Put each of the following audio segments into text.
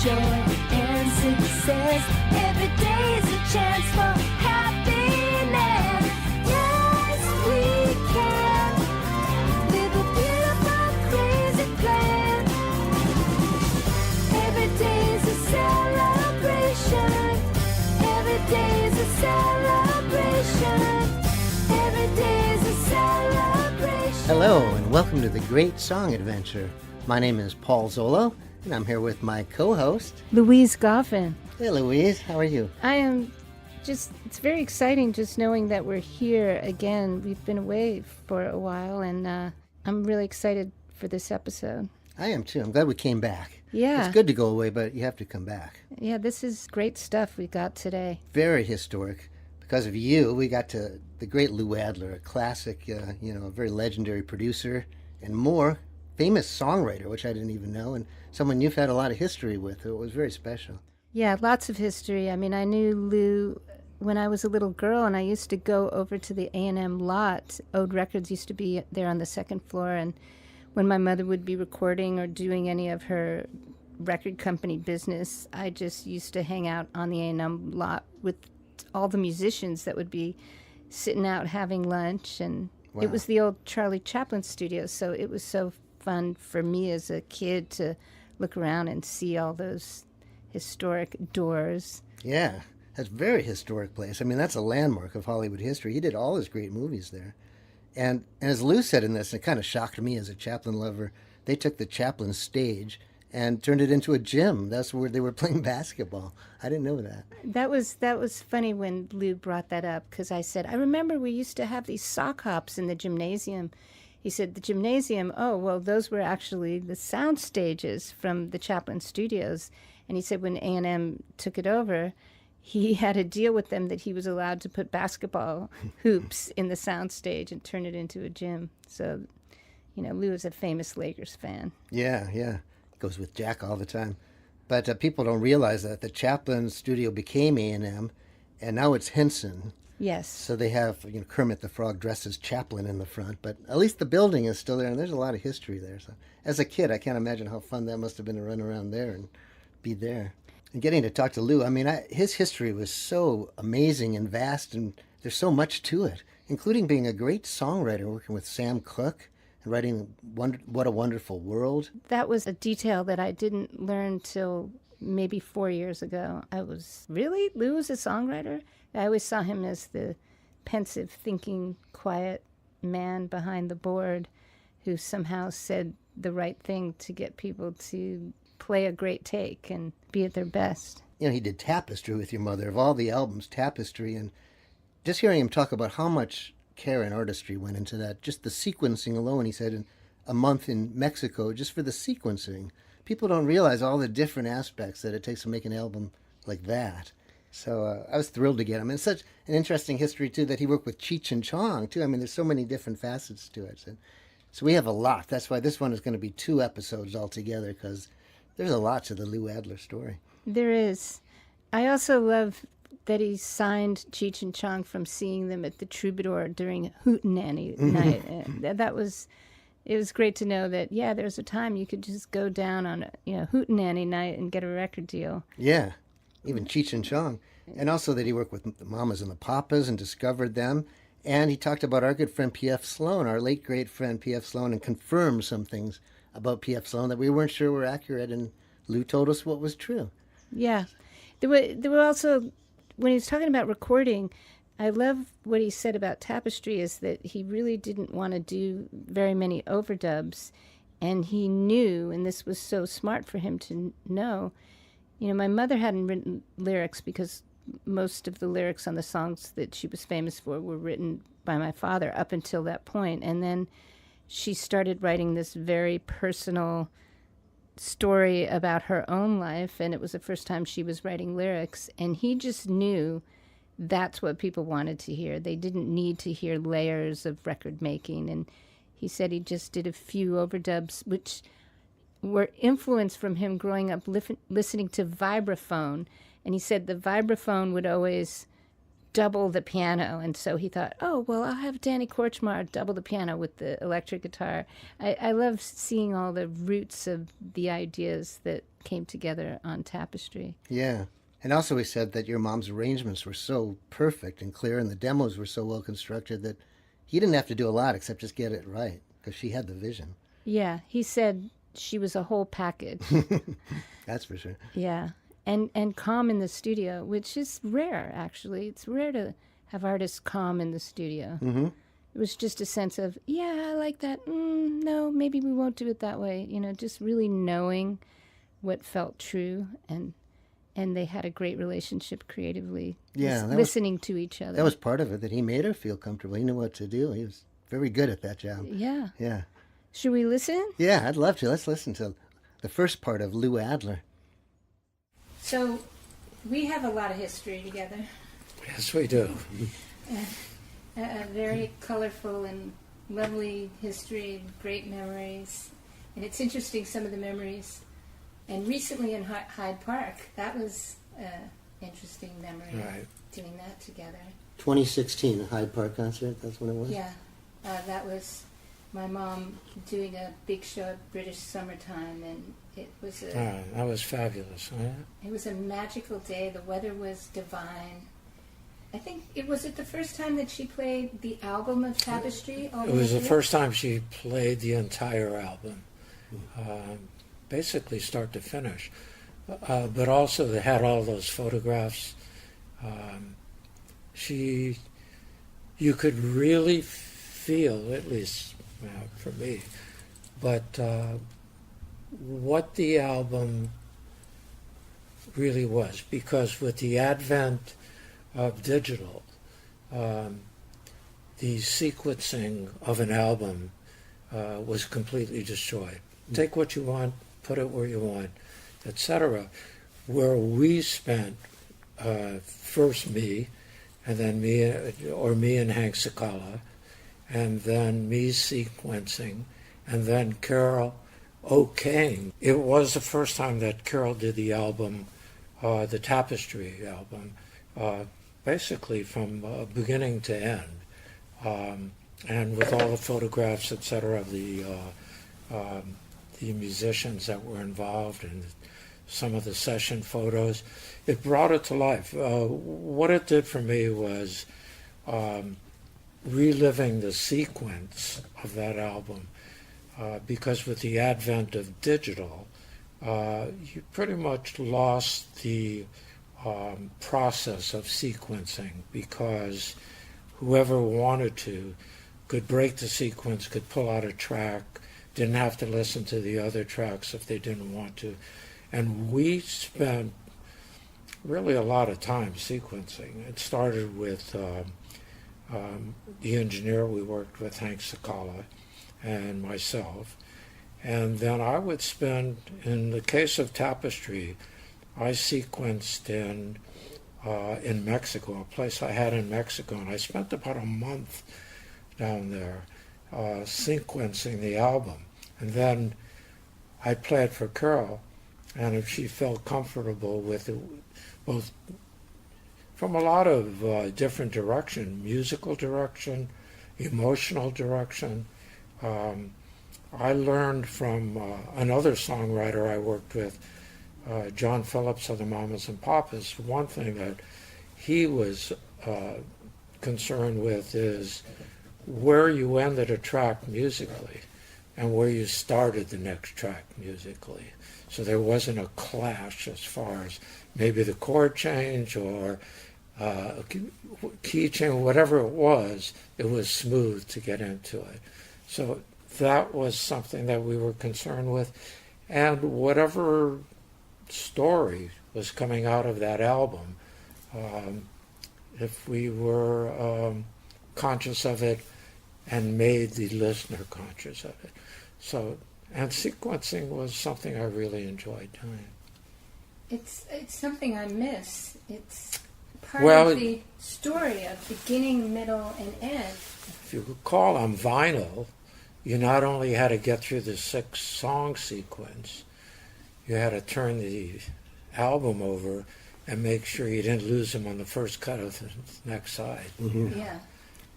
joy and success. Every day is a chance for happiness. Yes, we can live a beautiful, crazy plan. Every day is a celebration. Every day is a celebration. Every day is a celebration. Hello, and welcome to the Great Song Adventure. My name is Paul Zolo, and I'm here with my co-host, Louise Goffin. Hey Louise, how are you? I am it's very exciting just knowing that we're here again. We've been away for a while, and I'm really excited for this episode. I am too. I'm glad we came back. Yeah. It's good to go away, but you have to come back. Yeah, this is great stuff we got today. Very historic. Because of you, we got to the great Lou Adler, a classic, a very legendary producer, and more famous songwriter, which I didn't even know, and someone you've had a lot of history with. It was very special. Yeah, lots of history. I mean, I knew Lou when I was a little girl, and I used to go over to the A&amp lot. Ode Records used to be there on the second floor, and when my mother would be recording or doing any of her record company business, I just used to hang out on the A&amp lot with all the musicians that would be sitting out having lunch, and Wow. It was the old Charlie Chaplin studio, so it was so fun for me as a kid to look around and see all those historic doors. Yeah, that's a very historic place. I mean, that's a landmark of Hollywood history. He did all his great movies there. And as Lou said in this, it kind of shocked me as a Chaplin lover, they took the Chaplin stage and turned it into a gym. That's where they were playing basketball. I didn't know that. That was funny when Lou brought that up, because I said, I remember we used to have these sock hops in the gymnasium. He said, the gymnasium, oh, well, those were actually the sound stages from the Chaplin studios. And he said when A&M took it over, he had a deal with them that he was allowed to put basketball hoops in the sound stage and turn it into a gym. So, Lou is a famous Lakers fan. Yeah. Goes with Jack all the time. But people don't realize that the Chaplin studio became A&M, and now it's Henson. Yes. So they have Kermit the Frog dressed as Chaplin in the front, but at least the building is still there, and there's a lot of history there. So as a kid, I can't imagine how fun that must have been to run around there and be there. And getting to talk to Lou, I mean, his history was so amazing and vast, and there's so much to it, including being a great songwriter, working with Sam Cooke and writing What a Wonderful World. That was a detail that I didn't learn till maybe 4 years ago. I was, really? Lou was a songwriter? I always saw him as the pensive, thinking, quiet man behind the board who somehow said the right thing to get people to play a great take and be at their best. He did Tapestry with your mother. Of all the albums, Tapestry, and just hearing him talk about how much care and artistry went into that, just the sequencing alone, he said, in a month in Mexico, just for the sequencing. People don't realize all the different aspects that it takes to make an album like that. So I was thrilled to get him. And such an interesting history, too, that he worked with Cheech and Chong, too. I mean, there's so many different facets to it. So we have a lot. That's why this one is going to be 2 episodes altogether, because there's a lot to the Lou Adler story. There is. I also love that he signed Cheech and Chong from seeing them at the Troubadour during Hootenanny night. It was great to know that, there was a time you could just go down on Hootenanny night and get a record deal. Yeah, even Cheech and Chong. And also that he worked with the Mamas and the Papas and discovered them. And he talked about our good friend P.F. Sloan, our late great friend P.F. Sloan, and confirmed some things about P.F. Sloan that we weren't sure were accurate, and Lou told us what was true. Yeah. There were also, when he was talking about recording, I love what he said about Tapestry is that he really didn't want to do very many overdubs, and he knew, and this was so smart for him to know, my mother hadn't written lyrics because most of the lyrics on the songs that she was famous for were written by my father up until that point, and then she started writing this very personal story about her own life, and it was the first time she was writing lyrics, and he just knew that's what people wanted to hear. They didn't need to hear layers of record making, and he said he just did a few overdubs, which were influenced from him growing up listening to vibraphone, and he said the vibraphone would always double the piano. And so he thought, oh, well, I'll have Danny Korchmar double the piano with the electric guitar. I love seeing all the roots of the ideas that came together on Tapestry. Yeah. And also he said that your mom's arrangements were so perfect and clear and the demos were so well constructed that he didn't have to do a lot except just get it right because she had the vision. Yeah, he said she was a whole package. That's for sure. Yeah. And calm in the studio, which is rare, actually. It's rare to have artists calm in the studio. Mm-hmm. It was just a sense of, yeah, I like that. No, maybe we won't do it that way. You know, just really knowing what felt true. And they had a great relationship creatively, Yeah, listening to each other. That was part of it, that he made her feel comfortable. He knew what to do. He was very good at that job. Yeah. Yeah. Should we listen? Yeah, I'd love to. Let's listen to the first part of Lou Adler. So, we have a lot of history together. Yes, we do. A very colorful and lovely history, great memories. And it's interesting, some of the memories. And recently in Hyde Park, that was an interesting memory, Right. doing that together. 2016, a Hyde Park concert, that's when it was? Yeah, that was my mom doing a big show at British Summertime, and it was That was fabulous. it was a magical day. The weather was divine. I think it was the first time that she played the album of Tapestry. It was the first time she played the entire album, basically start to finish. But also they had all those photographs. You could really feel, at least for me, but what the album really was, because with the advent of digital, the sequencing of an album was completely destroyed. Take what you want, put it where you want, etc. Where we spent, first me, and then me and Hank Cicalo, and then me sequencing, and then Carole King. It was the first time that Carole did the album, the Tapestry album, basically from beginning to end, and with all the photographs, etc., of the musicians that were involved and some of the session photos. It brought it to life. What it did for me was reliving the sequence of that album, because with the advent of digital, you pretty much lost the process of sequencing, because whoever wanted to could break the sequence, could pull out a track, didn't have to listen to the other tracks if they didn't want to. And we spent really a lot of time sequencing. It started with the engineer we worked with, Hank Cicalo, and myself. And then I would spend, in the case of Tapestry, I sequenced in Mexico, a place I had in Mexico, and I spent about a month down there sequencing the album. And then I played for Carole, and if she felt comfortable with it, both from a lot of different direction, musical direction, emotional direction. I learned from another songwriter I worked with, John Phillips of the Mamas and Papas. One thing that he was concerned with is where you ended a track musically and where you started the next track musically. So there wasn't a clash as far as maybe the chord change or key change, whatever it was smooth to get into it. So that was something that we were concerned with. And whatever story was coming out of that album, if we were conscious of it and made the listener conscious of it. So, and sequencing was something I really enjoyed doing. It's something I miss. It's part Well, of the story of beginning, middle, and end. If you recall, on vinyl, you not only had to get through the 6-song sequence, you had to turn the album over and make sure you didn't lose him on the first cut of the next side. Yeah.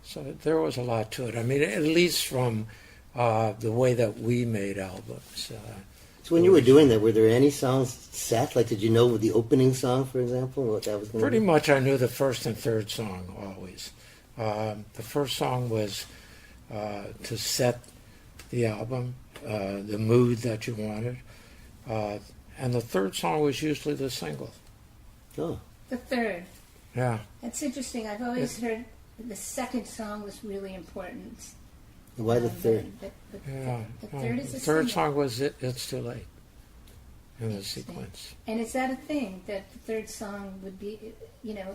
So there was a lot to it. I mean, at least from the way that we made albums. So when you were doing that, were there any songs set? Like, did you know the opening song, for example, what that was going to be? Pretty much I knew the first and third song always. The first song was to set the album, the mood that you wanted. And the third song was usually the single. Oh. The third. Yeah. That's interesting. I've always heard the second song was really important. Why the third? Yeah. The third is the a third single. song was It's Too Late in the sequence. And is that a thing, that the third song would be,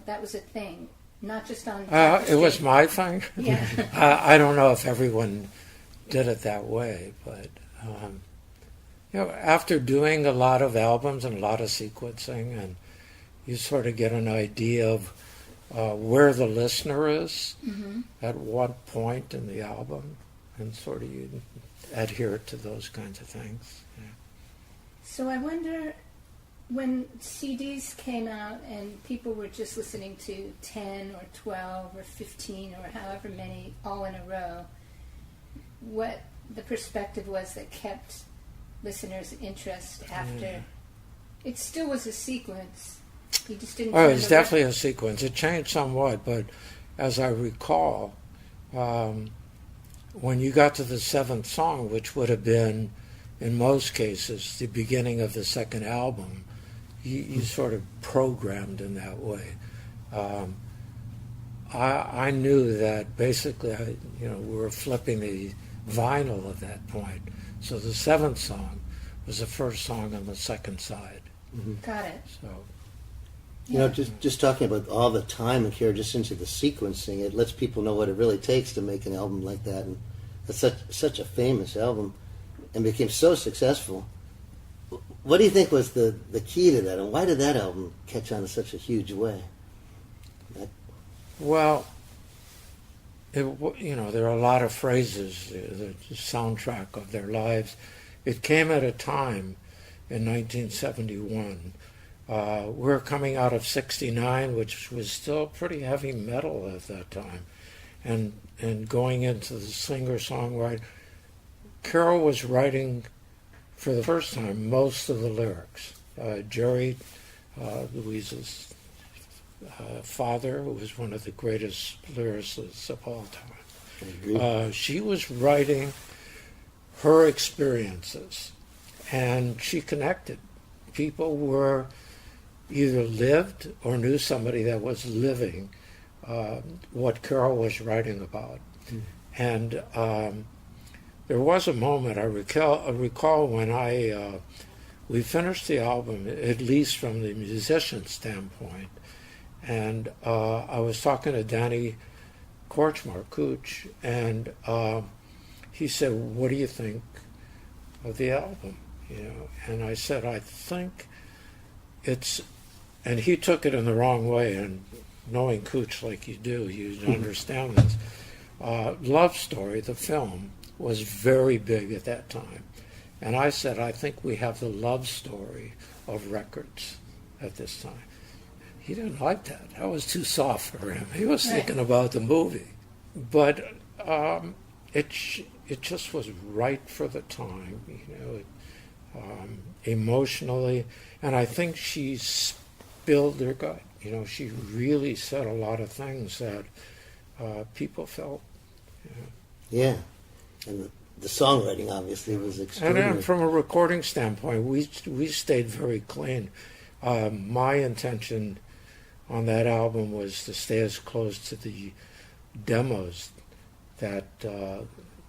that was a thing, not just on It was my thing. Yeah. I don't know if everyone did it that way, but after doing a lot of albums and a lot of sequencing, and you sort of get an idea of where the listener is at what point in the album, and sort of you adhere to those kinds of things. Yeah. So I wonder, when CDs came out and people were just listening to 10 or 12 or 15 or however many all in a row, what the perspective was that kept listeners' interest after. It still was a sequence. You just didn't. Oh, it was definitely a sequence. It changed somewhat, but as I recall, when you got to the seventh song, which would have been, in most cases, the beginning of the second album, you sort of programmed in that way. I knew that basically, we were flipping the vinyl at that point. So the seventh song was the first song on the second side. Got it. So, Just talking about all the time and care just into the sequencing, it lets people know what it really takes to make an album like that. And it's such a famous album and became so successful. What do you think was the key to that, and why did that album catch on in such a huge way? well, there are a lot of phrases, the soundtrack of their lives. It came at a time in 1971. We were coming out of 69, which was still pretty heavy metal at that time, and going into the singer-songwriter. Carole was writing, for the first time, most of the lyrics. Gerry, Louise's father, who was one of the greatest lyricists of all time. She was writing her experiences, and she connected. People were either lived or knew somebody that was living what Carole was writing about. And there was a moment, I recall when we finished the album, at least from the musician standpoint, and I was talking to Danny Korchmar, Cooch, and he said, "What do you think of the album?" And I said, "I think it's," and he took it in the wrong way, and knowing Cooch like you do, you understand this. Love Story, the film, was very big at that time. And I said, "I think we have the love story of records at this time." He didn't like that. That was too soft for him. He was thinking about the movie. But it just was right for the time, emotionally. And I think she spilled her gut. She really said a lot of things that people felt. Yeah, and the songwriting obviously was extraordinary. And then from a recording standpoint, we stayed very clean. My intention on that album was to stay as close to the demos that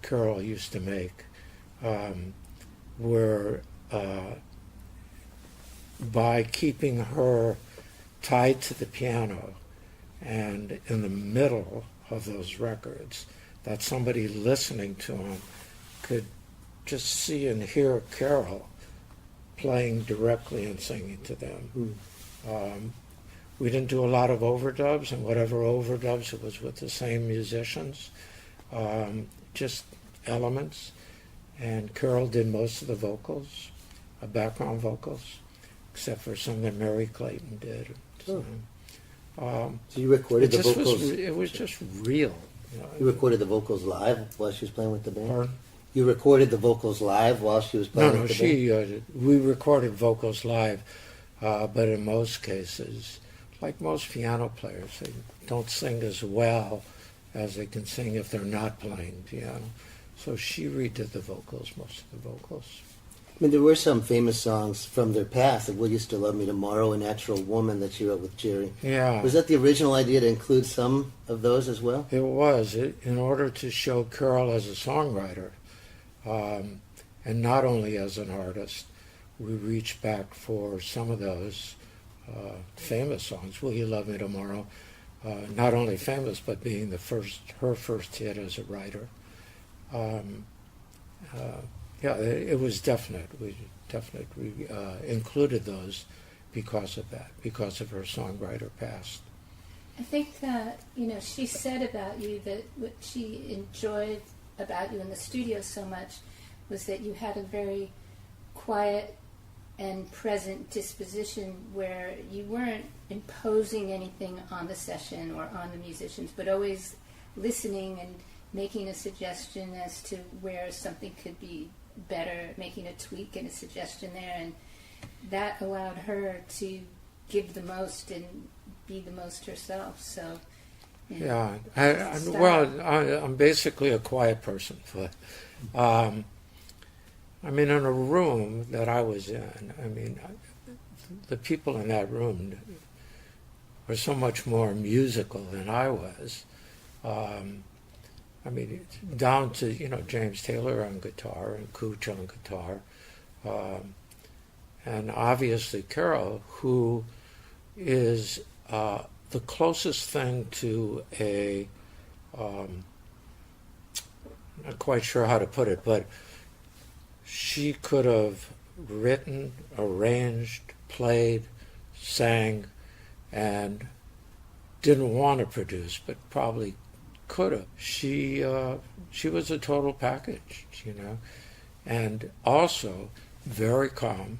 Carole used to make, where by keeping her tied to the piano and in the middle of those records, that somebody listening to them could just see and hear Carole playing directly and singing to them. We didn't do a lot of overdubs, and whatever overdubs, it was with the same musicians, just elements. And Carole did most of the vocals, background vocals, except for some that Mary Clayton did, So, So you recorded it the just vocals. it was just real. You recorded the vocals live while she was playing with the band. Pardon? You recorded the vocals live while she was playing No, with the band. we recorded vocals live, but in most cases, like most piano players, they don't sing as well as they can sing if they're not playing piano. So she redid the vocals, most of the vocals. I mean, there were some famous songs from their past, like "Will You Still Love Me Tomorrow" and "Natural Woman" that she wrote with Gerry. Yeah. Was that the original idea to include some of those as well? It was, in order to show Carole as a songwriter, and not only as an artist. We reached back for some of those famous songs. "Will You Love Me Tomorrow," not only famous, but being her first hit as a writer. Yeah, it was definite. We definitely included those because of that, because of her songwriter past. I think that, she said about you that what she enjoyed about you in the studio so much was that you had a very quiet and present disposition where you weren't imposing anything on the session or on the musicians, but always listening and making a suggestion as to where something could be better, making a tweak and a suggestion there, and that allowed her to give the most and be the most herself. So yeah, I'm basically a quiet person, but I mean, in a room that I was in, I mean, the people in that room were so much more musical than I was. I mean, down to, James Taylor on guitar and Cooch on guitar. And obviously Carole, who is the closest thing to a, I'm not quite sure how to put it, but she could have written, arranged, played, sang, and didn't want to produce, but probably could have. She was a total package, and also very calm,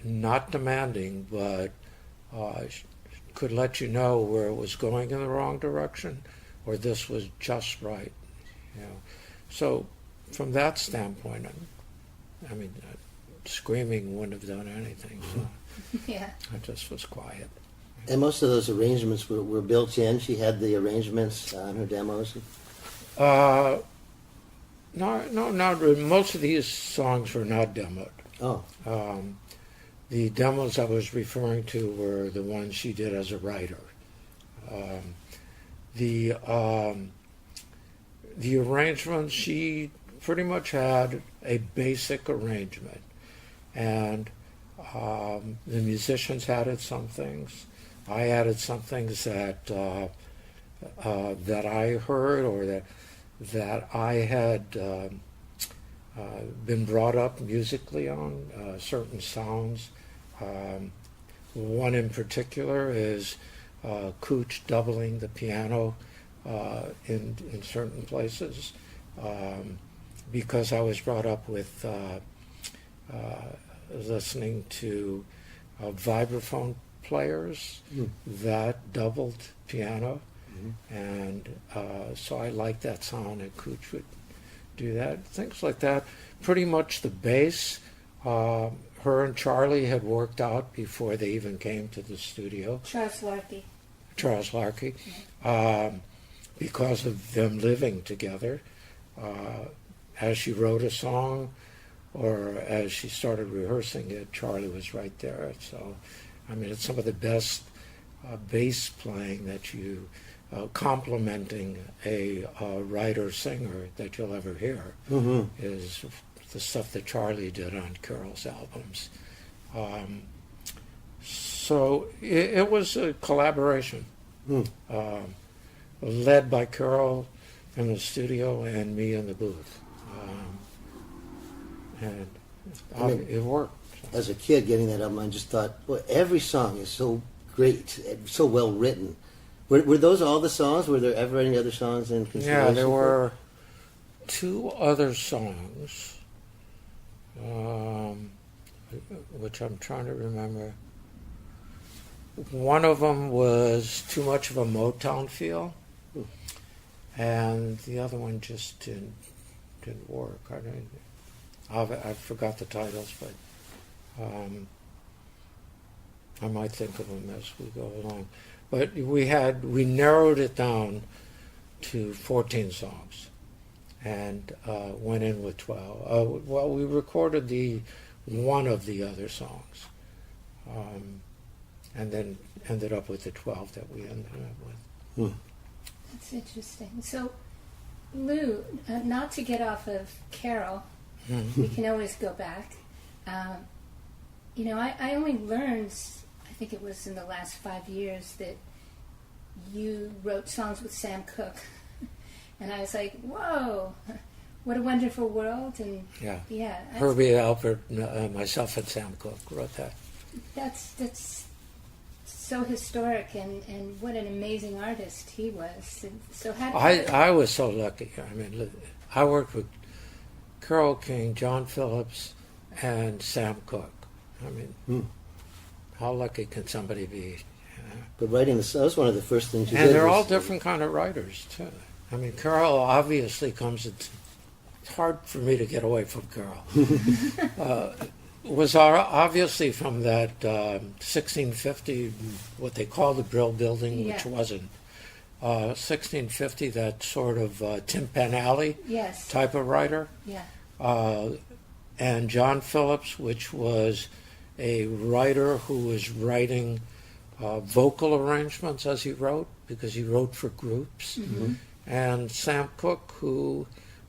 not demanding, but could let you know where it was going in the wrong direction, or this was just right, So from that standpoint, I mean, screaming wouldn't have done anything. So yeah, I just was quiet. And most of those arrangements were built in. She had the arrangements on her demos. No, not really. Most of these songs were not demoed. Oh, The demos I was referring to were the ones she did as a writer. The arrangements, she pretty much had a basic arrangement, and the musicians added some things. I added some things that that I heard or that I had been brought up musically on, certain sounds. One in particular is Cooch doubling the piano in certain places, because I was brought up with listening to vibraphone players that doubled piano, and so I liked that sound, and Cooch would do that, things like that. Pretty much the bass, her and Charlie had worked out before they even came to the studio. Charles Larkey, because of them living together. As she wrote a song, or as she started rehearsing it, Charlie was right there. So, I mean, it's some of the best bass playing that you, complimenting a writer-singer that you'll ever hear, is the stuff that Charlie did on Carole's albums. So it was a collaboration, led by Carole in the studio and me in the booth. And it worked. as a kid getting that album, I just thought, well, every song is so great, so well written. Were those all the songs? Were there ever any other songs in consideration? Yeah, there were two other songs, which I'm trying to remember. one of them was too much of a Motown feel, and the other one just didn't work. I forgot the titles, but I might think of them as we go along. But we narrowed it down to 14 songs, and went in with 12. Well, we recorded one of the other songs, and then ended up with the 12 that we ended up with. That's interesting. So, Lou, not to get off of Carole, we can always go back. I only learned, I think it was in the last 5 years, that you wrote songs with Sam Cooke. And I was like, whoa, what a wonderful world. And yeah. Herbie Alpert, myself and Sam Cooke wrote that. That's so historic, and what an amazing artist he was. And so I was so lucky. I mean, I worked with Carole King, John Phillips, and Sam Cooke. I mean, how lucky can somebody be? But writing that was one of the first things you did. And they're all different kind of writers, too. I mean, Carole obviously comes... It's hard for me to get away from Carole. Was obviously from that 1650, what they call the Brill Building, which wasn't. 1650, that sort of Tin Pan Alley type of writer. Yeah. And John Phillips, which was a writer who was writing vocal arrangements as he wrote, because he wrote for groups. And Sam Cooke, who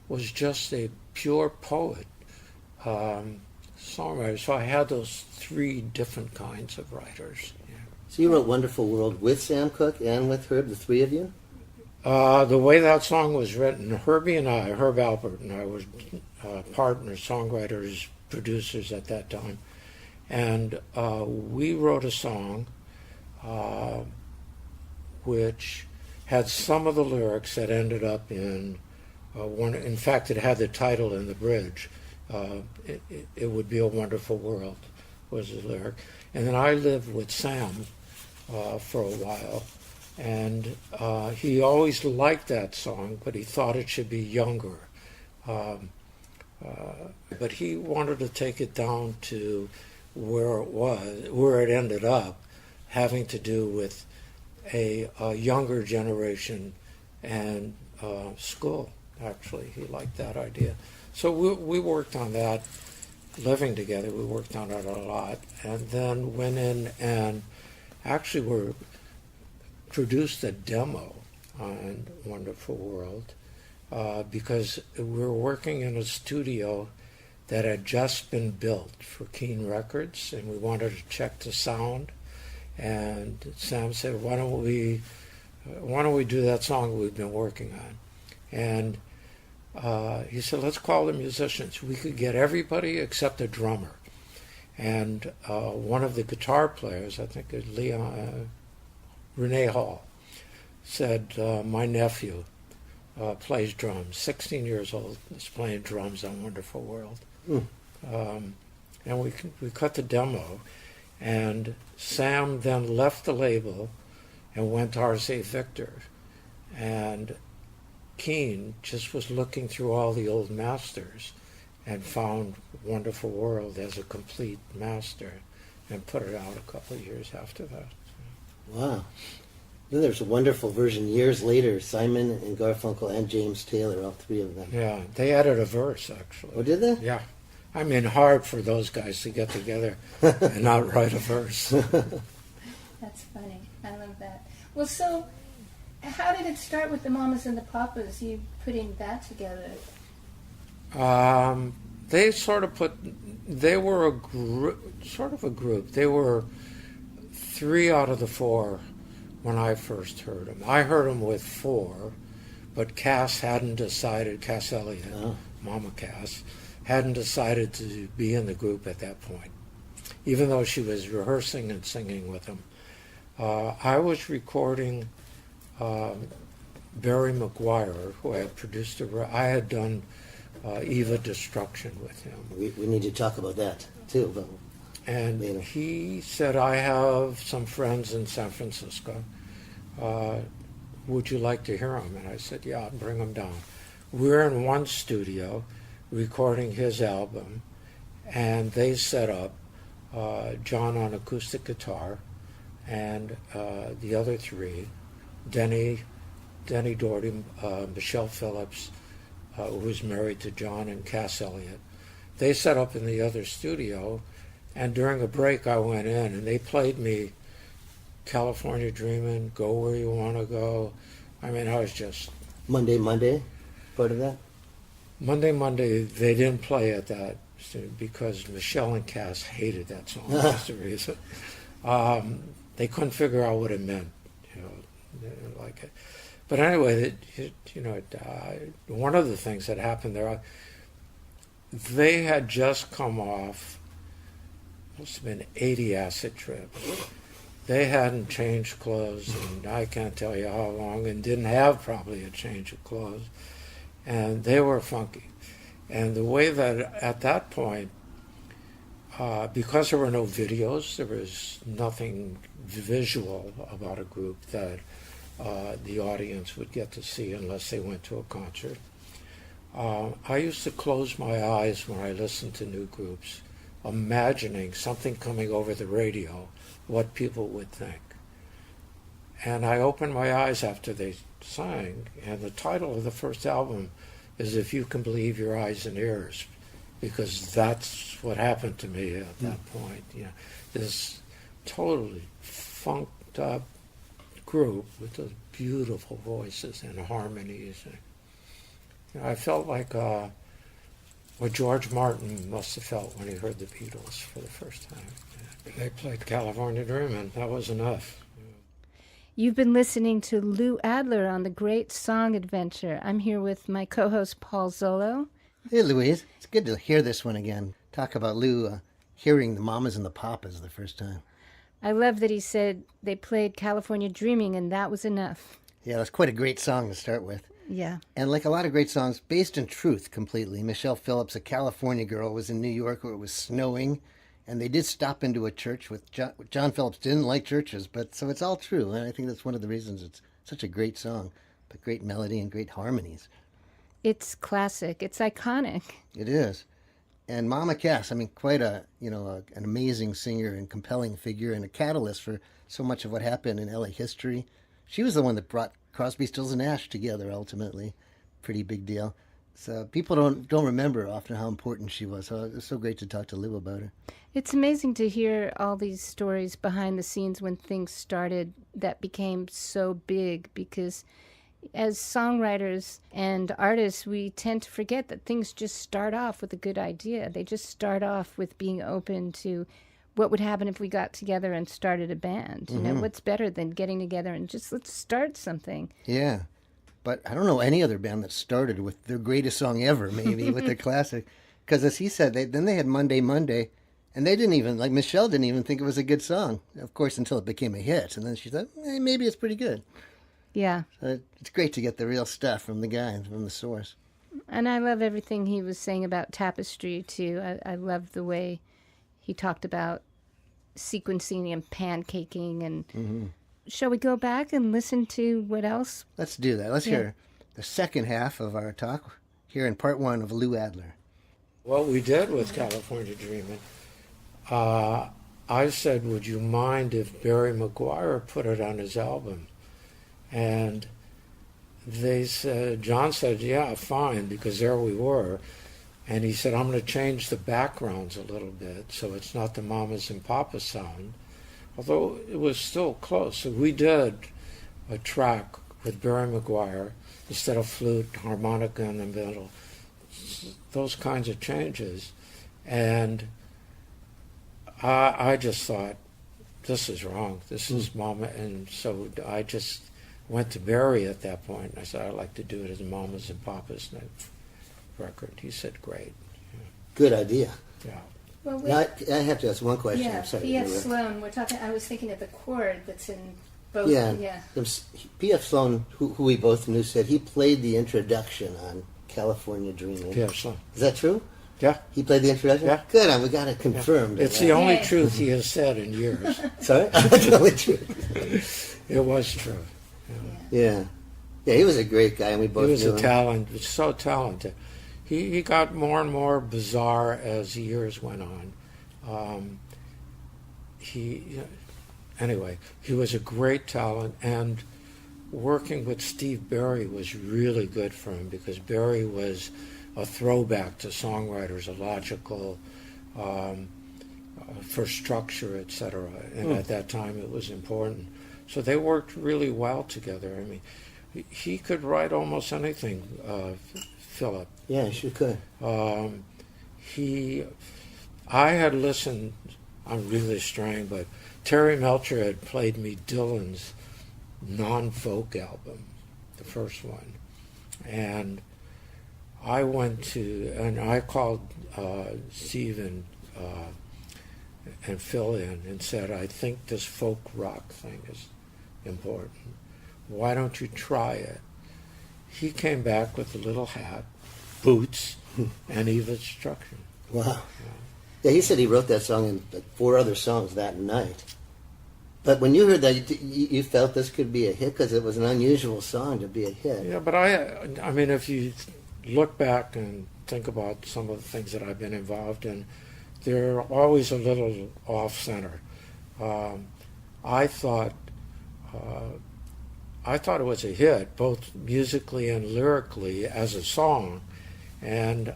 was just a pure poet, songwriter. So I had those three different kinds of writers. Yeah. So you wrote Wonderful World with Sam Cooke and with Herb, the three of you? The way that song was written, Herb Alpert and I were partners, songwriters, producers at that time. And we wrote a song which had some of the lyrics that ended up in one. In fact, it had the title in the bridge. It would be a wonderful world was the lyric. And then I lived with Sam for a while, and he always liked that song, but he thought it should be younger. But he wanted to take it down to where it ended up, having to do with a younger generation and school. Actually, he liked that idea. So we worked on that, living together. We worked on it a lot, and then went in and actually produced a demo on Wonderful World because we were working in a studio that had just been built for Keene Records, and we wanted to check the sound. And Sam said, "Why don't we do that song we've been working on?" And he said, "Let's call the musicians. We could get everybody except a drummer." And one of the guitar players, I think it was Renee Hall, said, "My nephew plays drums, 16 years old, is playing drums on Wonderful World." And we cut the demo, and Sam then left the label and went to R.C. Victor, and Keene just was looking through all the old masters and found Wonderful World as a complete master and put it out a couple of years after that. Wow. Then there's a wonderful version years later, Simon and Garfunkel and James Taylor, all three of them. Yeah, they added a verse, actually. Oh, did they? Yeah. I mean, hard for those guys to get together and not write a verse. That's funny. I love that. Well, so how did it start with the Mamas and the Papas, you putting that together? They sort of they were sort of a group. They were 3 out of the 4 when I first heard them. I heard them with 4, but Cass hadn't decided, Cass Elliot, Mama Cass, hadn't decided to be in the group at that point, even though she was rehearsing and singing with them. I was recording Barry McGuire, who I had produced. I had done Eva Destruction with him. We need to talk about that, too. But And later? he said, I have some friends in San Francisco. Would you like to hear them? And I said, yeah, bring them down. We're in one studio recording his album, and they set up John on acoustic guitar, and the other three, Denny Doherty, Michelle Phillips, who was married to John, and Cass Elliott. They set up in the other studio, and during a break I went in, and they played me California Dreamin', Go Where You Want to Go. I mean, I was just... Monday, part of that? Monday, they didn't play at that because Michelle and Cass hated that song. That's the reason. They couldn't figure out what it meant. You know, they didn't like it. But anyway, one of the things that happened there, they had just come off, must have been 80 acid trips. They hadn't changed clothes, and I can't tell you how long, and didn't have probably a change of clothes. And they were funky. And the way that at that point, because there were no videos, there was nothing visual about a group that the audience would get to see unless they went to a concert. I used to close my eyes when I listened to new groups, imagining something coming over the radio, what people would think. And I opened my eyes after they sang, and the title of the first album is If You Can Believe Your Eyes and Ears, because that's what happened to me at that point. You know, this totally funked up group with those beautiful voices and harmonies. And I felt like what George Martin must have felt when he heard the Beatles for the first time. They played California Dreamin'. That was enough. You've been listening to Lou Adler on The Great Song Adventure. I'm here with my co-host Paul Zollo. Hey, Louise. It's good to hear this one again. Talk about Lou hearing the Mamas and the Papas the first time. I love that he said they played California Dreaming and that was enough. Yeah, that's quite a great song to start with. Yeah. And like a lot of great songs, based in truth completely. Michelle Phillips, a California girl, was in New York where it was snowing, and they did stop into a church with John Phillips. Didn't like churches, but so it's all true. And I think that's one of the reasons it's such a great song, but great melody and great harmonies. It's classic. It's iconic. It is. And Mama Cass, I mean, quite an amazing singer and compelling figure and a catalyst for so much of what happened in LA history. She was the one that brought Crosby, Stills, and Nash together ultimately. Pretty big deal. So people don't remember often how important she was. So it was so great to talk to Lou about her. It's amazing to hear all these stories behind the scenes when things started that became so big, because as songwriters and artists, we tend to forget that things just start off with a good idea. They just start off with being open to what would happen if we got together and started a band. You know, what's better than getting together and just let's start something. Yeah. But I don't know any other band that started with their greatest song ever, maybe, with their classic. Because as he said, then they had Monday, and they didn't even, like Michelle didn't even think it was a good song, of course, until it became a hit. And then she thought, maybe it's pretty good. Yeah. So it's great to get the real stuff from the guy, from the source. And I love everything he was saying about Tapestry, too. I love the way he talked about sequencing and pancaking. And shall we go back and listen to what else? Let's do that. Let's hear the second half of our talk here in part one of Lou Adler. What we did with California Dreamin', I said, would you mind if Barry McGuire put it on his album? And John said, yeah, fine, because there we were. And he said, I'm going to change the backgrounds a little bit so it's not the Mamas and Papas sound, although it was still close. So we did a track with Barry McGuire instead of flute, harmonica in the middle, those kinds of changes. And I just thought, this is wrong. This is Mama. And so I just went to Barry at that point, and I said, I'd like to do it as Mamas and Papas record. He said, great. Yeah. Good idea. Yeah. Well, Now, I have to ask one question. yeah, I'm sorry. P.F. Sloan. We're talking. I was thinking of the chord that's in both. Yeah. P.F. Sloan, who we both knew, said he played the introduction on California Dreamin'. P.F. Sloan. Is that true? Yeah. He played the introduction? Yeah. Good, we got it confirmed. It's the only Yay. truth he has said in years. Sorry? That's the only truth. It was true. Yeah. Yeah, he was a great guy, and we both He was knew a him. talent, so talented. He got more and more bizarre as years went on. Anyway, he was a great talent, and working with Steve Berry was really good for him because Berry was a throwback to songwriters, a logical, for structure, etc. And at that time, it was important. So they worked really well together. I mean, he could write almost anything, Philip. Yeah, sure could. I had listened, I'm really straying, but Terry Melcher had played me Dylan's non-folk album, the first one. And I I called Steve and Phil in and said, I think this folk rock thing is important. Why don't you try it? He came back with a little hat, boots, and even instruction. Wow. Yeah, he said he wrote that song and like 4 other songs that night. But when you heard that, you felt this could be a hit because it was an unusual song to be a hit. Yeah, but I mean, if you look back and think about some of the things that I've been involved in, they're always a little off-center. I thought it was a hit, both musically and lyrically, as a song, and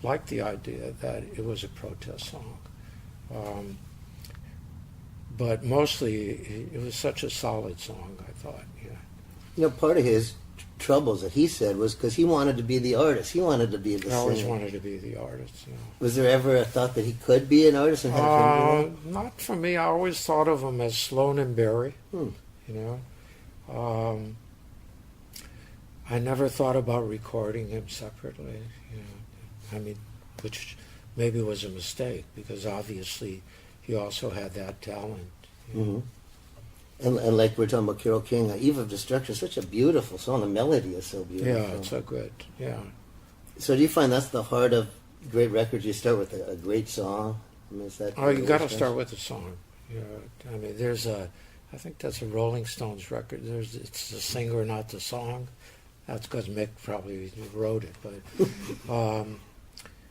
liked the idea that it was a protest song. But mostly, it was such a solid song, I thought. Yeah. You know, part of his troubles that he said was because he wanted to be the artist. He wanted to be the I always singer. wanted to be the artist. You know. Was there ever a thought that he could be an artist and have him do Not for me. I always thought of him as Sloan and Berry. Hmm. You know, I never thought about recording him separately. You know, I mean, which maybe was a mistake because obviously he also had that talent. You know. And like we're talking about Carole King, Eve of Destruction is such a beautiful song. The melody is so beautiful. Yeah, it's so good. Yeah. So do you find that's the heart of great records? You start with a great song? I mean, is that Oh, you got to start with the song. Yeah. I mean, I think that's a Rolling Stones record. It's the singer, not the song. That's because Mick probably wrote it, but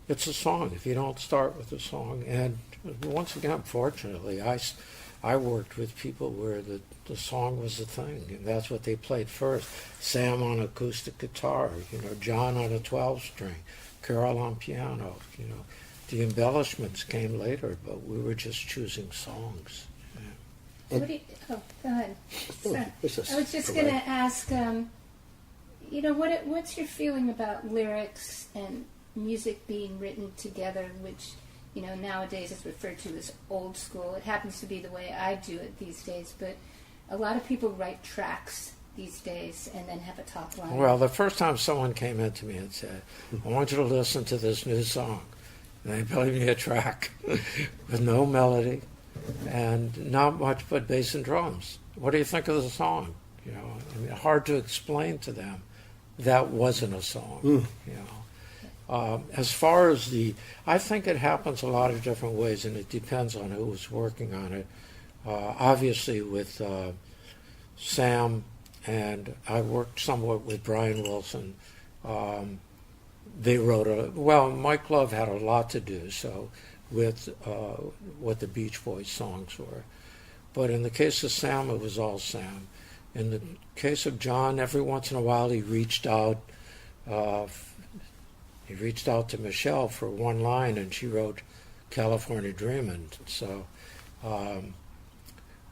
it's a song. If you don't start with the song, and once again, fortunately, I worked with people where the song was the thing, and that's what they played first. Sam on acoustic guitar, you know, John on a 12-string, Carole on piano, you know. The embellishments came later, but we were just choosing songs. Yeah. What do you, oh, go ahead. Sorry. It's just I was just going to ask, you know, what's your feeling about lyrics and music being written together, which, you know, nowadays is referred to as old school. It happens to be the way I do it these days, but a lot of people write tracks these days and then have a top line. Well, the first time someone came in to me and said, I want you to listen to this new song, and they played me a track with no melody and not much but bass and drums. What do you think of the song? You know, I mean, hard to explain to them that wasn't a song. You know, as far as I think it happens a lot of different ways, and it depends on who was working on it. Obviously, with Sam, and I worked somewhat with Brian Wilson. They wrote Mike Love had a lot to do with what the Beach Boys songs were. But in the case of Sam, it was all Sam. In the case of John, every once in a while he reached out. He reached out to Michelle for one line, and she wrote "California Dreamin'." So,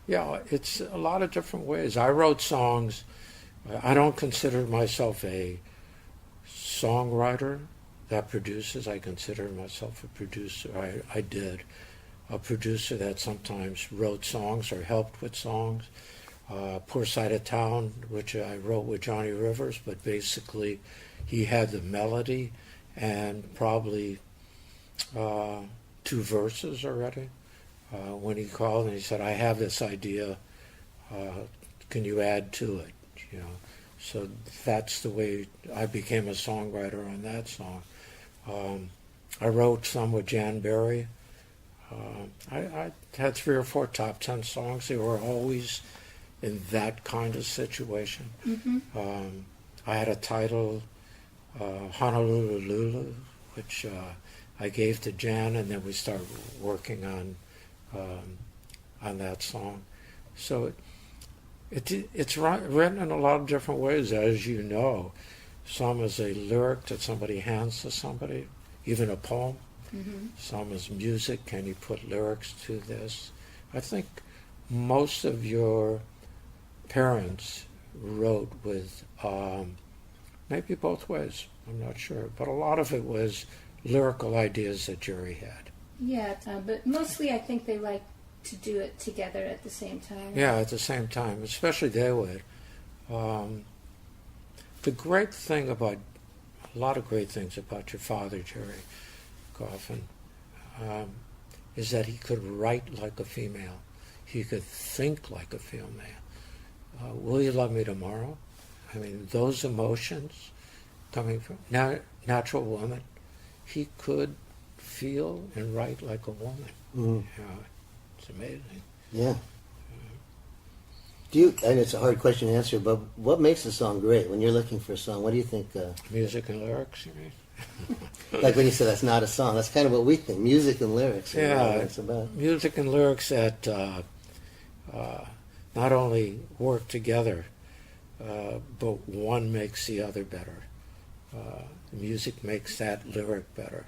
yeah, it's a lot of different ways. I wrote songs. I don't consider myself a songwriter that produces. I consider myself a producer. I did. A producer that sometimes wrote songs or helped with songs. Poor Side of Town, which I wrote with Johnny Rivers, but basically he had the melody and probably 2 verses already. When he called and he said, I have this idea, can you add to it? You know, so that's the way I became a songwriter on that song. I wrote some with Jan Berry. I had 3 or 4 top 10 songs. They were always in that kind of situation. I had a title, Honolulu Lulu, which I gave to Jan, and then we started working on that song. So it's written in a lot of different ways, as you know. Some is a lyric that somebody hands to somebody, even a poem. Some is music. Can you put lyrics to this? I think most of your parents wrote with maybe both ways. I'm not sure, but a lot of it was lyrical ideas that Gerry had. Yeah, but mostly I think they like to do it together at the same time. Yeah, at the same time, especially they would. The great thing about, a lot of great things about your father, Gerry Goffin, is that he could write like a female. He could think like a female. Will you love me tomorrow? I mean, those emotions coming from natural woman, he could feel and write like a woman. It's amazing. Yeah. And it's a hard question to answer, but what makes a song great? When you're looking for a song, what do you think? Music and lyrics, you mean? Like when you say that's not a song, that's kind of what we think. Music and lyrics. Yeah, what it's about. Music and lyrics that not only work together, but one makes the other better. Music makes that lyric better.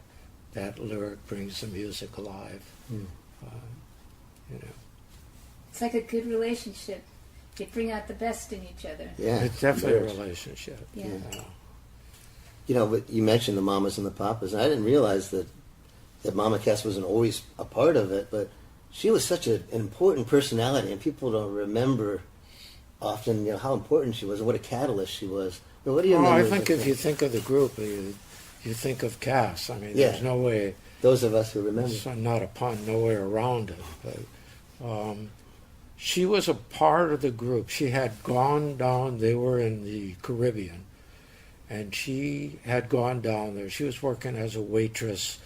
That lyric brings the music alive. It's like a good relationship. They bring out the best in each other. Yeah, It's definitely lyrics. a relationship. Yeah. But you mentioned the mamas and the papas, and I didn't realize that Mama Cass wasn't always a part of it, but she was such an important personality, and people don't remember often, how important she was and what a catalyst she was. But what do you remember? I think if you think of the group, you think of Cass. I mean, there's no way. Those of us who remember. It's not a pun, no way around it. But she was a part of the group. She had gone down. They were in the Caribbean, and she had gone down there. She was working as a waitress,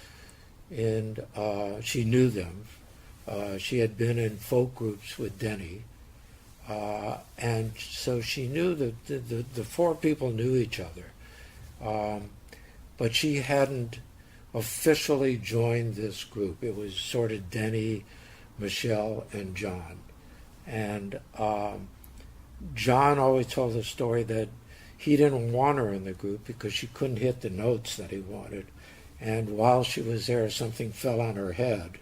and she knew them. She had been in folk groups with Denny, and so she knew that the 4 people knew each other, but she hadn't officially joined this group. It was sort of Denny, Michelle, and John. And John always told the story that he didn't want her in the group because she couldn't hit the notes that he wanted. And while she was there, something fell on her head.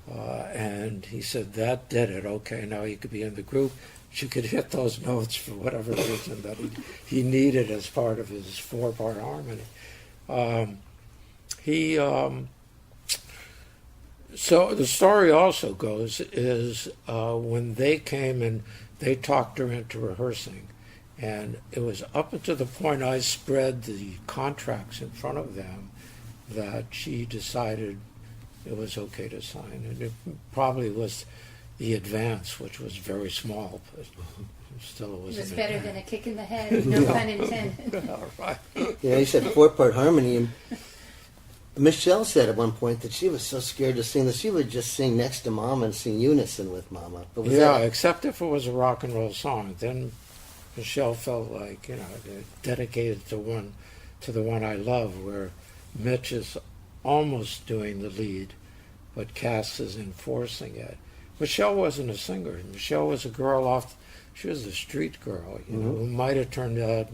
And he said, that did it. Okay, now you could be in the group. She could hit those notes for whatever reason that he needed as part of his 4-part harmony. So the story also goes is when they came and they talked her into rehearsing, and it was up until the point I spread the contracts in front of them that she decided it was okay to sign. And it probably was the advance, which was very small, but still it was. It was an better advance. than a kick in the head, no pun intended. All right. Yeah, you said 4-part harmony, and Michelle said at one point that she was so scared to sing that she would just sing next to Mama and sing unison with Mama. But was Yeah, that, except if it was a rock and roll song. Then Michelle felt like, dedicated to the one I love, where Mitch is almost doing the lead, but Cass is enforcing it. Michelle wasn't a singer. Michelle was a girl she was a street girl, who might have turned out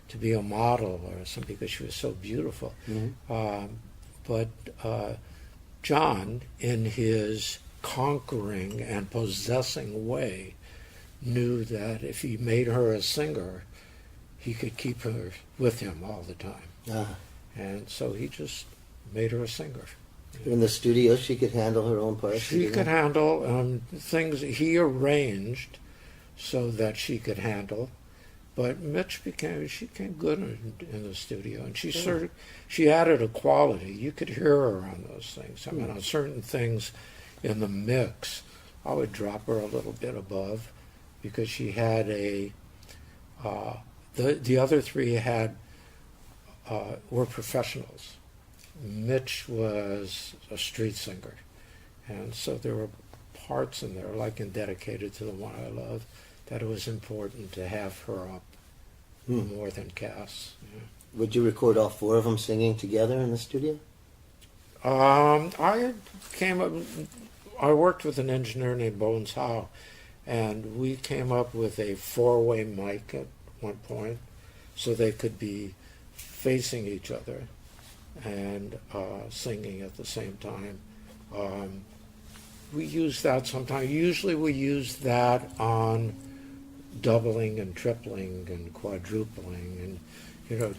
to be a model or something because she was so beautiful. But John, in his conquering and possessing way, knew that if he made her a singer, he could keep her with him all the time. And so he just made her a singer. in the studio, she could handle her own parts? She could handle things he arranged so that she could handle. But Mitch became good in the studio, and she added a quality. You could hear her on those things. I mean, on certain things in the mix, I would drop her a little bit above, because she had the other three were professionals. Mitch was a street singer, and so there were parts in there, like in Dedicated to the One I Love, that it was important to have her up more than Cass. Yeah. Would you record all four of them singing together in the studio? I worked with an engineer named Bones Howe, and we came up with a four-way mic at one point, so they could be facing each other and singing at the same time. We use that sometimes. Usually we use that on doubling and tripling and quadrupling, and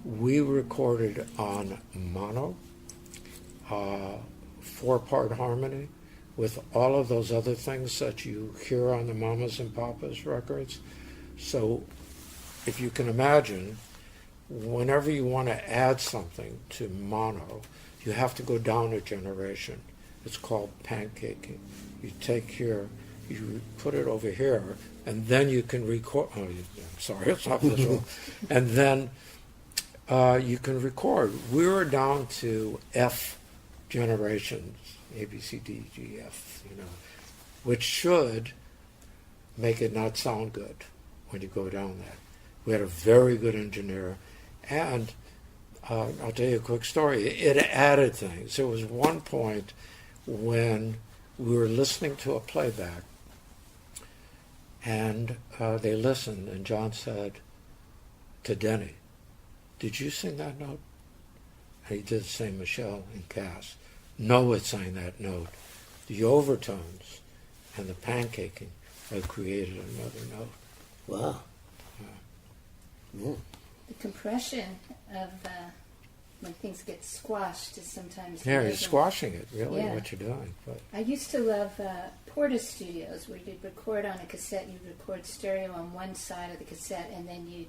we recorded on mono, 4-part harmony, with all of those other things that you hear on the Mamas and Papas records. So if you can imagine, whenever you want to add something to mono, you have to go down a generation. It's called pancaking. You take here, you put it over here, and then you can record. Oh, sorry, it's not visual. And then you can record. We were down to F generations, A, B, C, D, G, F, which should make it not sound good when you go down that. We had a very good engineer, and I'll tell you a quick story. It added things. There was one point when we were listening to a playback, and they listened, and John said to Denny, "Did you sing that note?" And he did the same, Michelle and Cass. Noah sang that note. The overtones and the pancaking have created another note. Wow. Yeah. The compression of when things get squashed is sometimes... Yeah, you're amazing. squashing it, really, Yeah. what you're doing. But I used to love Porta Studios, where you'd record on a cassette, you'd record stereo on one side of the cassette, and then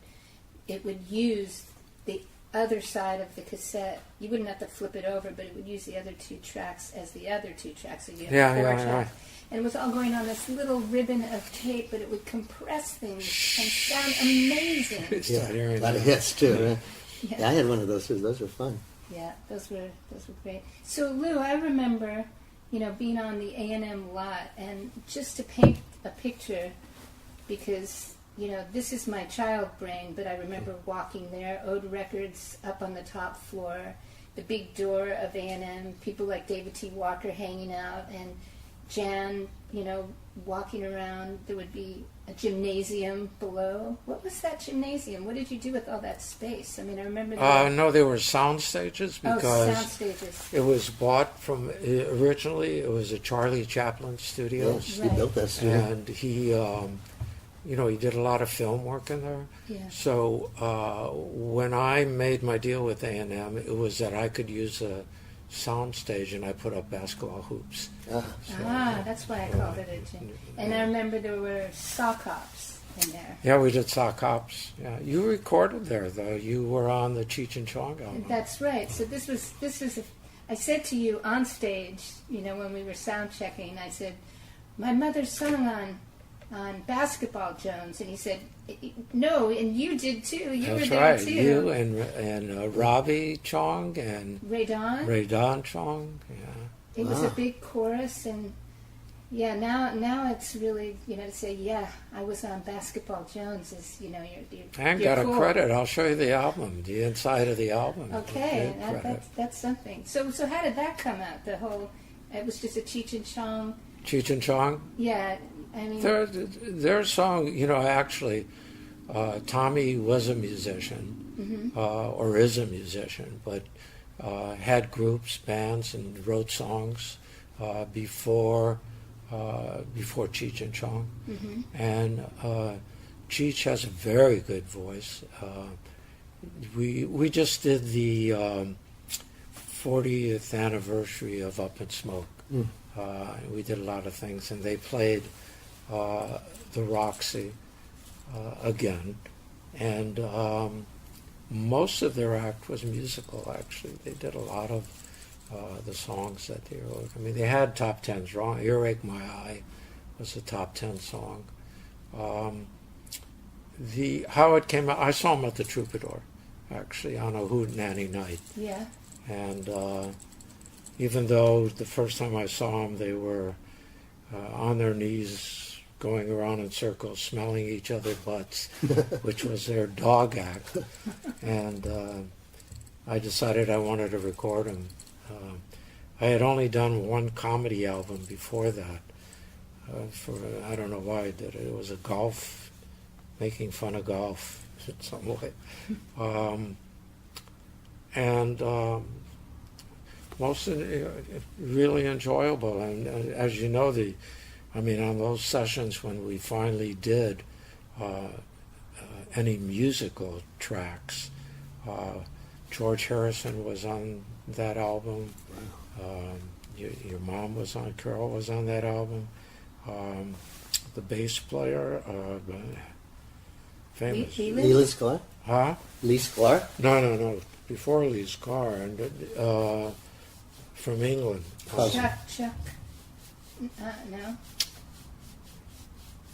it would use the other side of the cassette. You wouldn't have to flip it over, but it would use the other two tracks as the other two tracks. So you had four tracks. And it was all going on this little ribbon of tape, but it would compress things and sound amazing. Yeah, a lot of hits too, right? Yeah. I had one of those too. Those were fun. Yeah, those were great. So Lou, I remember, being on the A&M lot, and just to paint a picture, because this is my child brain, but I remember walking there, Ode Records up on the top floor, the big door of A&M, people like David T. Walker hanging out, and Jan, walking around. There would be a gymnasium below. What was that gymnasium? What did you do with all that space? I mean, I remember... No, they were sound stages, because sound stages. It was bought from... Originally, it was a Charlie Chaplin Studios. Yeah, he built that studio. And he... he did a lot of film work in there. Yeah. So when I made my deal with A&M, it was that I could use a sound stage, and I put up basketball hoops. That's why I called it a gym. And I remember there were sock hops in there. Yeah, we did sock hops. Yeah, you recorded there, though. You were on the Cheech and Chong album. That's right. So this was. I said to you on stage, when we were sound checking, I said, my mother sung on Basketball Jones, and he said, no, and you did too. You That's were there right. too. You and Robbie Chong and Ray Don. Ray Don Chong. Yeah. It was a big chorus, and now it's really to say I was on Basketball Jones is you're And you're got cool. a credit. I'll show you the album, the inside of the album. Okay, Credit. that's something. So how did that come out? It was just a Cheech and Chong. Cheech and Chong. Yeah, I mean Their song, actually, Tommy was a musician, or is a musician, but had groups, bands, and wrote songs before Cheech and Chong. And Cheech has a very good voice. We just did the 40th anniversary of Up in Smoke. We did a lot of things, and they played the Roxy again, and most of their act was musical. Actually, they did a lot of the songs that they wrote. I mean, they had top tens. Wrong, "Earache My Eye" was a top 10 song. How it came out, I saw them at the Troubadour, actually, on a Hootenanny night. yeah. And even though the first time I saw them, they were on their knees, going around in circles, smelling each other's butts, which was their dog act. And I decided I wanted to record them. I had only done one comedy album before that. For I don't know why I did it. It was a golf, making fun of golf in some way. Most of it, really enjoyable. And as you know, on those sessions when we finally did any musical tracks, George Harrison was on that album. Your mom was on, Carole was on that album. The bass player, famous. Lee Sklar? Huh? Lee Sklar? No. Before Lee Sklar, and from England. Chuck. No?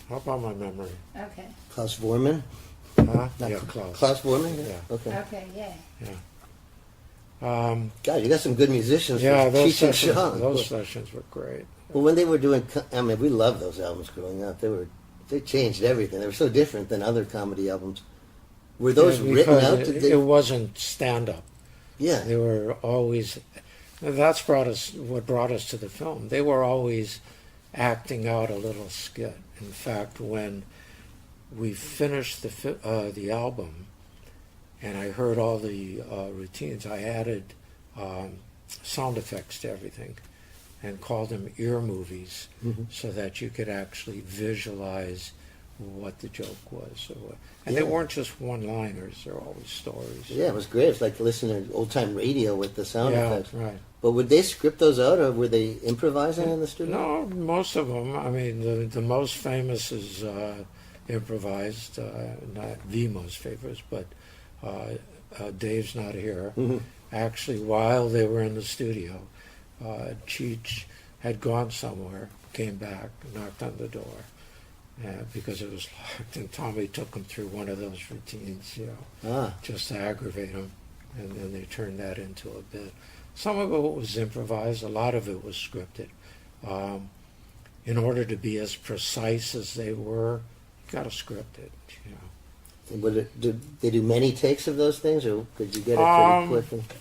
How about my memory? Okay. Klaus Vorman? Huh? Yeah, Klaus. Klaus Vorman? Yeah. Okay. Okay, yeah. God, you got some good musicians. Yeah, for those Cheech and sessions, Chong. those sessions were great. Well, when they were doing, we loved those albums growing up. They changed everything. They were so different than other comedy albums. Were those written Because out? it wasn't stand-up. Yeah. They were always, what brought us to the film. They were always acting out a little skit. In fact, when we finished the album, and I heard all the routines, I added sound effects to everything and called them ear movies, so that you could actually visualize what the joke was. And they weren't just one-liners, they're always stories. Yeah, it was great. It's like listening to old-time radio with the sound effects. Right. But would they script those out, or were they improvising in the studio? No, most of them. I mean, the most famous is improvised, not the most famous, but Dave's Not Here. Actually, while they were in the studio, Cheech had gone somewhere, came back, knocked on the door, because it was locked, and Tommy took him through one of those routines, just to aggravate him, and then they turned that into a bit. Some of it was improvised, a lot of it was scripted. In order to be as precise as they were, you got to script it, Did they do many takes of those things, or could you get it pretty quick?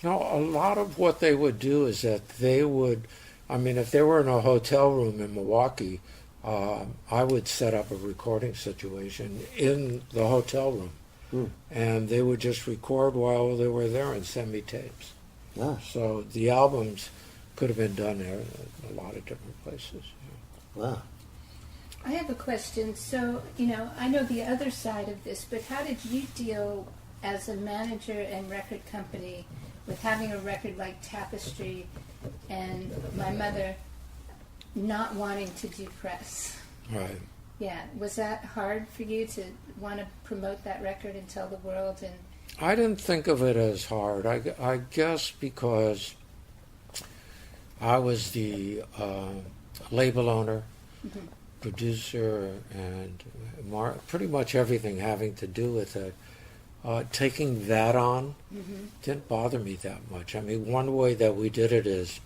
No, a lot of what they would do is that they would, if they were in a hotel room in Milwaukee, I would set up a recording situation in the hotel room, and they would just record while they were there and send me tapes. So the albums could have been done there in a lot of different places. Wow. I have a question. So, I know the other side of this, but how did you deal as a manager and record company with having a record like Tapestry and my mother not wanting to do press? Right. Yeah. Was that hard for you to want to promote that record and tell the world? And I didn't think of it as hard. I guess because I was the label owner, producer, and pretty much everything having to do with it. Taking that on didn't bother me that much. One way that we did it is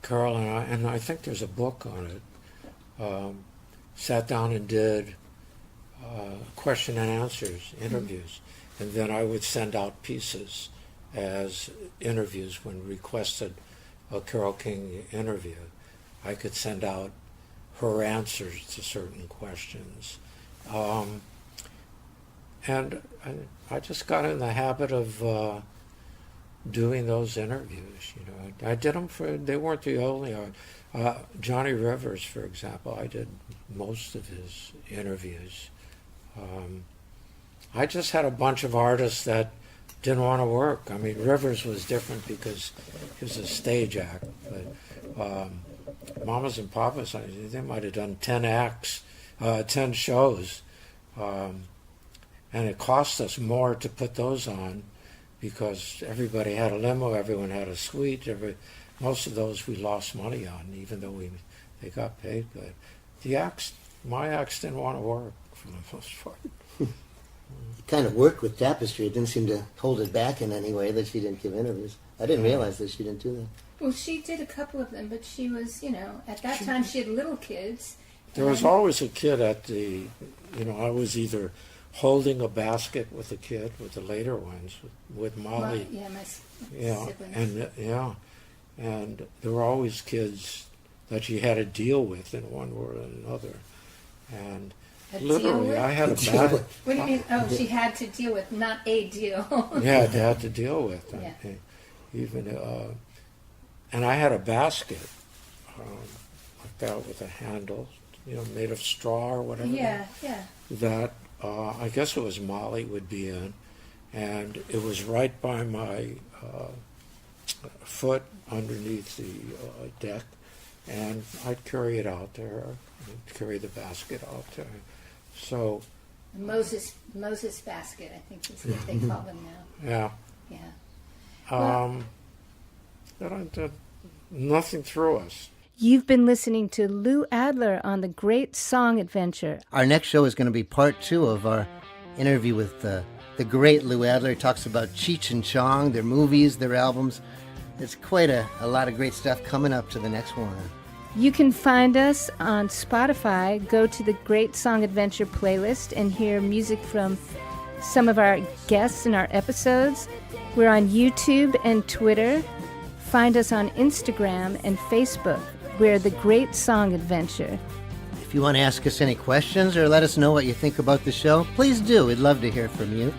Carole and I think there's a book on it, sat down and did question and answers, interviews, and then I would send out pieces as interviews when requested a Carole King interview. I could send out her answers to certain questions. And I just got in the habit of doing those interviews. I did them they weren't the only. Johnny Rivers, for example, I did most of his interviews. I just had a bunch of artists that didn't want to work. Rivers was different because he was a stage act, but Mamas and Papas, they might have done 10 acts, 10 shows. And it cost us more to put those on because everybody had a limo, everyone had a suite. Most of those we lost money on, even though they got paid good. My acts didn't want to work for the most part. It kind of worked with Tapestry. It didn't seem to hold it back in any way that she didn't give interviews. I didn't realize that she didn't do that. Well, she did a couple of them, but she was, at that time she had little kids. There was always a kid at the, I was either holding a basket with a kid, with the later ones, with Molly. My Yeah, siblings. and there were always kids that she had to deal with in one way or another. And literally, I had a bag. What do you mean? Oh, she had to deal with, not a deal. Yeah, they had to deal with. Yeah. And I had a basket like that with a handle, made of straw or whatever. Yeah. That I guess it was Molly would be in, and it was right by my foot underneath the deck, and I'd carry it out there, and carry the basket out there. So Moses basket, I think is what they call them now. yeah, Yeah. nothing threw us. You've been listening to Lou Adler on The Great Song Adventure. Our next show is going to be part 2 of our interview with the great Lou Adler. He talks about Cheech and Chong, their movies, their albums. It's quite a lot of great stuff coming up to the next one. You can find us on Spotify. Go to the Great Song Adventure playlist and hear music from some of our guests in our episodes. We're on YouTube and Twitter. Find us on Instagram and Facebook. We're The Great Song Adventure. If you want to ask us any questions or let us know what you think about the show, please do. We'd love to hear from you.